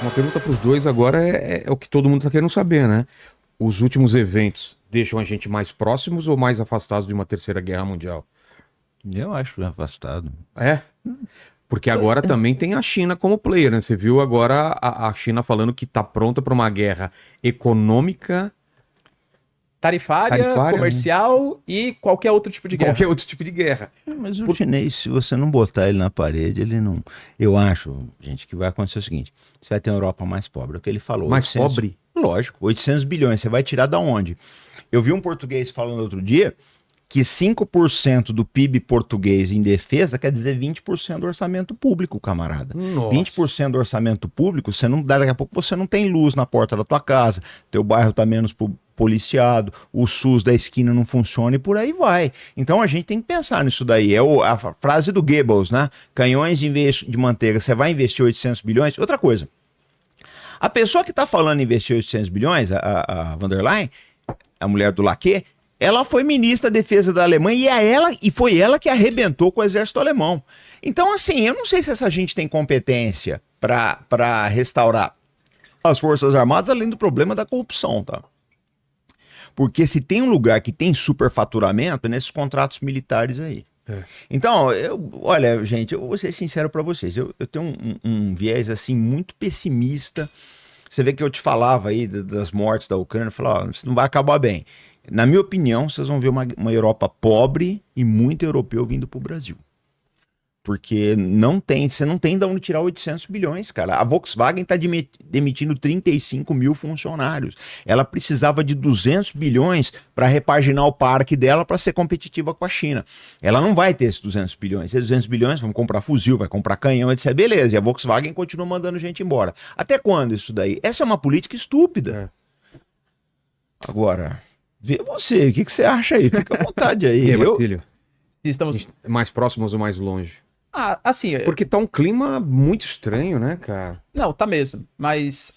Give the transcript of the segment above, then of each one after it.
Uma pergunta para os dois agora é o que todo mundo está querendo saber, né? Os últimos eventos deixam a gente mais próximos ou mais afastados de uma terceira guerra mundial? Eu acho afastado. É? Porque agora também tem a China como player, né? Você viu agora a China falando que está pronta para uma guerra econômica, Tarifária, tarifária, né? comercial e qualquer outro tipo de guerra. Qualquer outro tipo de guerra. Mas o chinês, se você não botar ele na parede, ele não. Eu acho, gente, que vai acontecer o seguinte: você vai ter uma Europa mais pobre. É o que ele falou. Mais pobre? Lógico, 800 bilhões. Você vai tirar da onde? Eu vi um português falando outro dia que 5% do PIB português em defesa quer dizer 20% do orçamento público, camarada. Nossa. 20% do orçamento público, você não, daqui a pouco você não tem luz na porta da tua casa, teu bairro tá menos policiado, o SUS da esquina não funciona e por aí vai. Então a gente tem que pensar nisso daí. É a frase do Goebbels, né? Canhões de manteiga, você vai investir 800 bilhões? Outra coisa, a pessoa que tá falando em investir 800 bilhões, a von der Leyen, a mulher do Laquet, ela foi ministra da Defesa da Alemanha e foi ela que arrebentou com o exército alemão. Então, assim, eu não sei se essa gente tem competência para restaurar as Forças Armadas, além do problema da corrupção, tá? Porque se tem um lugar que tem superfaturamento, é nesses contratos militares aí. É. Então, olha, gente, eu vou ser sincero para vocês, eu tenho um viés, assim, muito pessimista. Você vê que eu te falava aí das mortes da Ucrânia, eu falava, ó, isso não vai acabar bem. Na minha opinião, vocês vão ver uma Europa pobre e muito europeu vindo para o Brasil. Porque você não tem de onde tirar 800 bilhões, cara. A Volkswagen está demitindo 35 mil funcionários. Ela precisava de 200 bilhões para repaginar o parque dela para ser competitiva com a China. Ela não vai ter esses 200 bilhões. Esses 200 bilhões vão comprar fuzil, vai comprar canhão, etc. Beleza, e a Volkswagen continua mandando gente embora. Até quando isso daí? Essa é uma política estúpida. Agora, vê você, o que você acha aí? Fica à vontade aí. E aí, Marcílio? Estamos... Mais próximos ou mais longe? Ah, assim... Porque tá um clima muito estranho, né, cara? Não, tá mesmo, mas...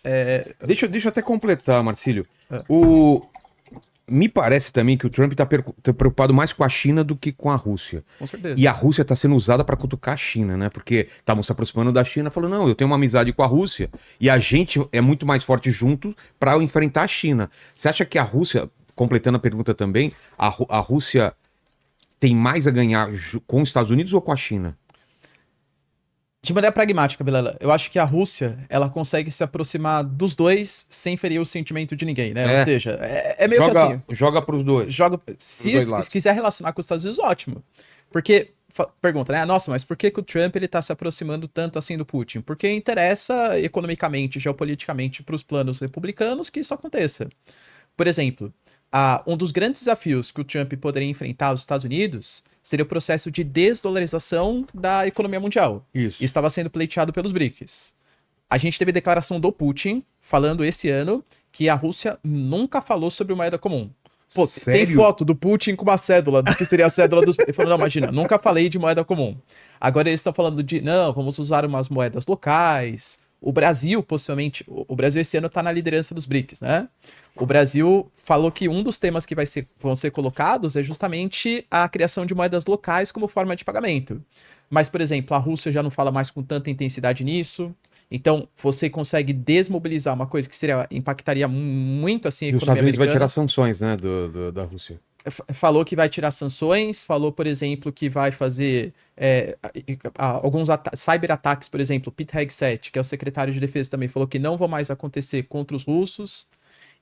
Deixa eu até completar, Marcílio. É. Me parece também que o Trump tá preocupado mais com a China do que com a Rússia. Com certeza. E a Rússia tá sendo usada para cutucar a China, né? Porque estavam se aproximando da China, falando, não, eu tenho uma amizade com a Rússia e a gente é muito mais forte junto para enfrentar a China. Você acha que a Rússia, completando a pergunta também, a Rússia tem mais a ganhar com os Estados Unidos ou com a China? De maneira pragmática, Vilela, eu acho que a Rússia, ela consegue se aproximar dos dois sem ferir o sentimento de ninguém, né? Ou seja, é meio que assim... Joga pros dois. Se quiser relacionar com os Estados Unidos, ótimo. Porque, pergunta, né? Nossa, mas por que o Trump ele tá se aproximando tanto assim do Putin? Porque interessa economicamente, geopoliticamente para os planos republicanos que isso aconteça. Por exemplo... um dos grandes desafios que o Trump poderia enfrentar aos Estados Unidos seria o processo de desdolarização da economia mundial. Isso. Estava sendo pleiteado pelos BRICS. A gente teve declaração do Putin falando esse ano que a Rússia nunca falou sobre moeda comum. Pô, sério? Tem foto do Putin com uma cédula, do que seria a cédula dos... Ele falou, não, imagina, nunca falei de moeda comum. Agora eles estão falando de, não, vamos usar umas moedas locais. O Brasil, possivelmente, o Brasil esse ano está na liderança dos BRICS, né? O Brasil falou que um dos temas que vão ser colocados é justamente a criação de moedas locais como forma de pagamento. Mas, por exemplo, a Rússia já não fala mais com tanta intensidade nisso. Então, você consegue desmobilizar uma coisa que impactaria muito assim a E os economia Estados Unidos vai americana. tirar sanções, né, da Rússia. Falou que vai tirar sanções, falou, por exemplo, que vai fazer alguns cyberataques, por exemplo, Pete Hegseth, que é o secretário de defesa também, falou que não vão mais acontecer contra os russos.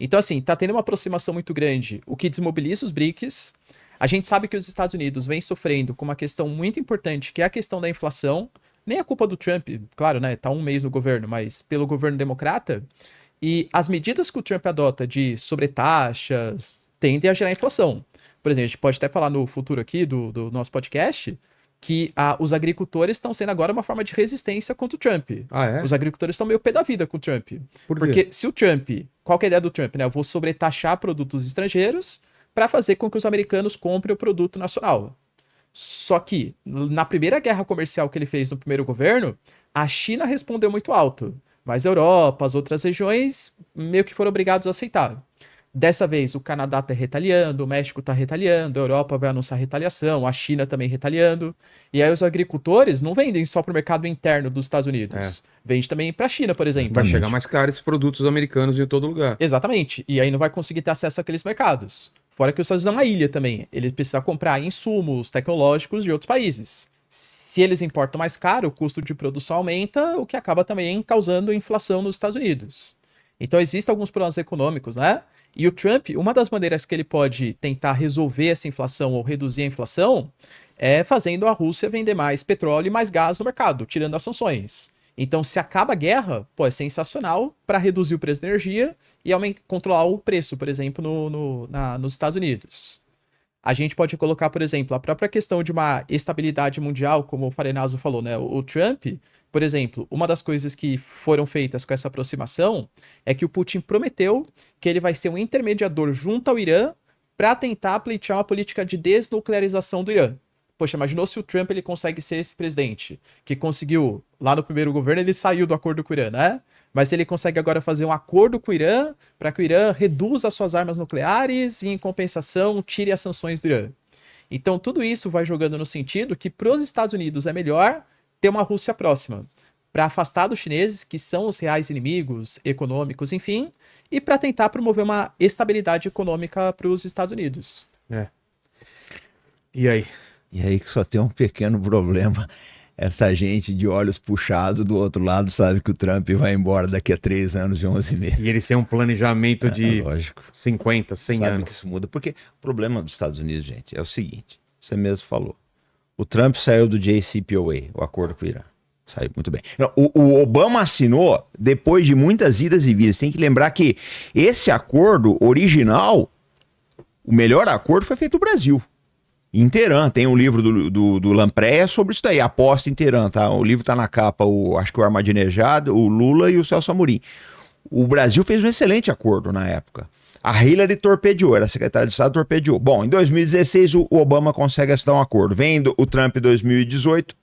Então, assim, tá tendo uma aproximação muito grande, o que desmobiliza os BRICS. A gente sabe que os Estados Unidos vem sofrendo com uma questão muito importante, que é a questão da inflação. Nem a culpa do Trump, claro, né, tá um mês no governo, mas pelo governo democrata. E as medidas que o Trump adota de sobretaxas tendem a gerar inflação. Por exemplo, a gente pode até falar no futuro aqui do nosso podcast que os agricultores estão sendo agora uma forma de resistência contra o Trump. Ah, é? Os agricultores estão meio pé da vida com o Trump. Por quê? Porque se o Trump... Qual que é a ideia do Trump, né? Eu vou sobretaxar produtos estrangeiros para fazer com que os americanos comprem o produto nacional. Só que, na primeira guerra comercial que ele fez no primeiro governo, a China respondeu muito alto. Mas a Europa, as outras regiões, meio que foram obrigados a aceitar. Dessa vez, o Canadá está retaliando, o México está retaliando, a Europa vai anunciar retaliação, a China também retaliando. E aí os agricultores não vendem só para o mercado interno dos Estados Unidos. Vende também para a China, por exemplo. Vai chegar mais caro esses produtos americanos em todo lugar. Exatamente. E aí não vai conseguir ter acesso àqueles mercados. Fora que os Estados Unidos é uma ilha também. Ele precisa comprar insumos tecnológicos de outros países. Se eles importam mais caro, o custo de produção aumenta, o que acaba também causando inflação nos Estados Unidos. Então existem alguns problemas econômicos, né? E o Trump, uma das maneiras que ele pode tentar resolver essa inflação ou reduzir a inflação é fazendo a Rússia vender mais petróleo e mais gás no mercado, tirando as sanções. Então, se acaba a guerra, pô, é sensacional para reduzir o preço da energia e controlar o preço, por exemplo, nos Estados Unidos. A gente pode colocar, por exemplo, a própria questão de uma estabilidade mundial, como o Farenaso falou, né? O Trump, por exemplo, uma das coisas que foram feitas com essa aproximação é que o Putin prometeu que ele vai ser um intermediador junto ao Irã para tentar pleitear uma política de desnuclearização do Irã. Poxa, imaginou se o Trump ele consegue ser esse presidente, que conseguiu, lá no primeiro governo, ele saiu do acordo com o Irã, né? Mas ele consegue agora fazer um acordo com o Irã para que o Irã reduza as suas armas nucleares e, em compensação, tire as sanções do Irã. Então, tudo isso vai jogando no sentido que, para os Estados Unidos, é melhor ter uma Rússia próxima, para afastar dos chineses, que são os reais inimigos econômicos, enfim, e para tentar promover uma estabilidade econômica para os Estados Unidos. E aí? E aí que só tem um pequeno problema. Essa gente de olhos puxados do outro lado sabe que o Trump vai embora daqui a 3 anos e 11 meses. E eles têm um planejamento de lógico. 50, 100 Sabe anos. que isso muda. Porque o problema dos Estados Unidos, gente, é o seguinte. Você mesmo falou. O Trump saiu do JCPOA, o acordo com o Irã. Saiu muito bem. Não, o Obama assinou depois de muitas idas e vindas. Tem que lembrar que esse acordo original, o melhor acordo foi feito no Brasil. Em Teherã, tem um livro do Lampreia sobre isso daí, aposta em Teherã, tá? O livro tá na capa, acho que o Ahmadinejad, o Lula e o Celso Amorim. O Brasil fez um excelente acordo na época. A Hillary torpedeou, era secretária de Estado, torpedeou. Bom, em 2016 o Obama consegue assinar um acordo. Vem o Trump em 2018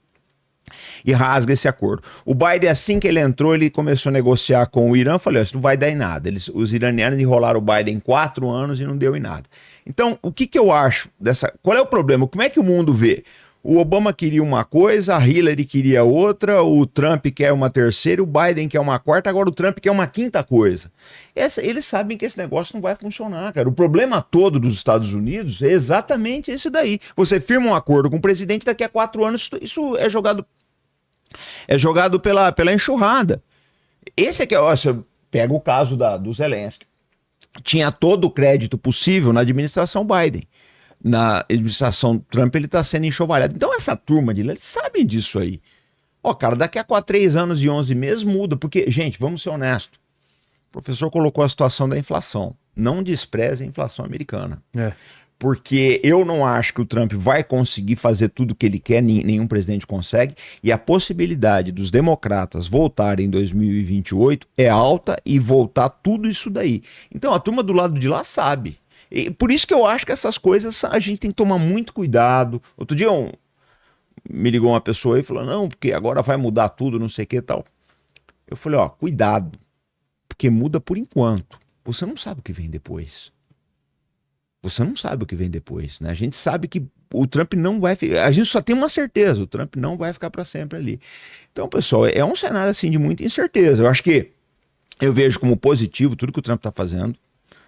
e rasga esse acordo. O Biden, assim que ele entrou, ele começou a negociar com o Irã, falou, isso não vai dar em nada. Os iranianos enrolaram o Biden 4 anos e não deu em nada. Então, o que eu acho dessa... Qual é o problema? Como é que o mundo vê? O Obama queria uma coisa, a Hillary queria outra, o Trump quer uma terceira, o Biden quer uma quarta, agora o Trump quer uma quinta coisa. Eles sabem que esse negócio não vai funcionar, cara. O problema todo dos Estados Unidos é exatamente esse daí. Você firma um acordo com o presidente, daqui a 4 anos isso é jogado pela enxurrada. Esse aqui, ó, você pega o caso do Zelensky. Tinha todo o crédito possível na administração Biden. Na administração Trump ele está sendo enxovalhado. Então essa turma de lá, eles sabem disso aí. Ó, cara, daqui a 3 anos e 11 meses muda, porque, gente, vamos ser honestos. O professor colocou a situação da inflação. Não despreze a inflação americana. Porque eu não acho que o Trump vai conseguir fazer tudo o que ele quer, nenhum presidente consegue, e a possibilidade dos democratas voltarem em 2028 é alta e voltar tudo isso daí. Então a turma do lado de lá sabe. E por isso que eu acho que essas coisas a gente tem que tomar muito cuidado. Outro dia me ligou uma pessoa e falou, não, porque agora vai mudar tudo, não sei o que e tal. Eu falei, ó, cuidado, porque muda por enquanto. Você não sabe o que vem depois. Você não sabe o que vem depois, né? A gente sabe que o Trump não vai ficar... A gente só tem uma certeza, o Trump não vai ficar para sempre ali. Então, pessoal, é um cenário assim de muita incerteza. Eu acho que eu vejo como positivo tudo que o Trump está fazendo,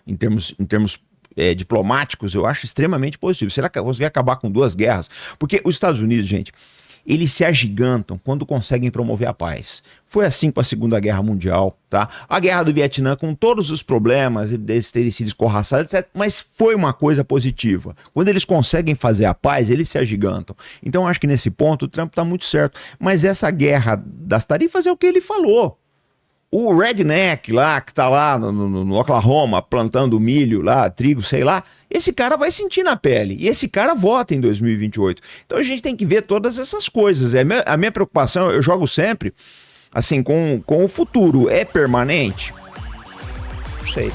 em termos diplomáticos, eu acho extremamente positivo. Será que conseguir acabar com 2 guerras? Porque os Estados Unidos, gente, eles se agigantam quando conseguem promover a paz. Foi assim com a Segunda Guerra Mundial, tá? A Guerra do Vietnã, com todos os problemas, eles terem sido escorraçados, etc., mas foi uma coisa positiva. Quando eles conseguem fazer a paz, eles se agigantam. Então, acho que nesse ponto o Trump está muito certo. Mas essa guerra das tarifas é o que ele falou. O redneck lá, que tá lá no Oklahoma, plantando milho lá, trigo, sei lá, esse cara vai sentir na pele. E esse cara vota em 2028. Então a gente tem que ver todas essas coisas. A minha preocupação, eu jogo sempre, assim, com o futuro. É permanente? Não sei.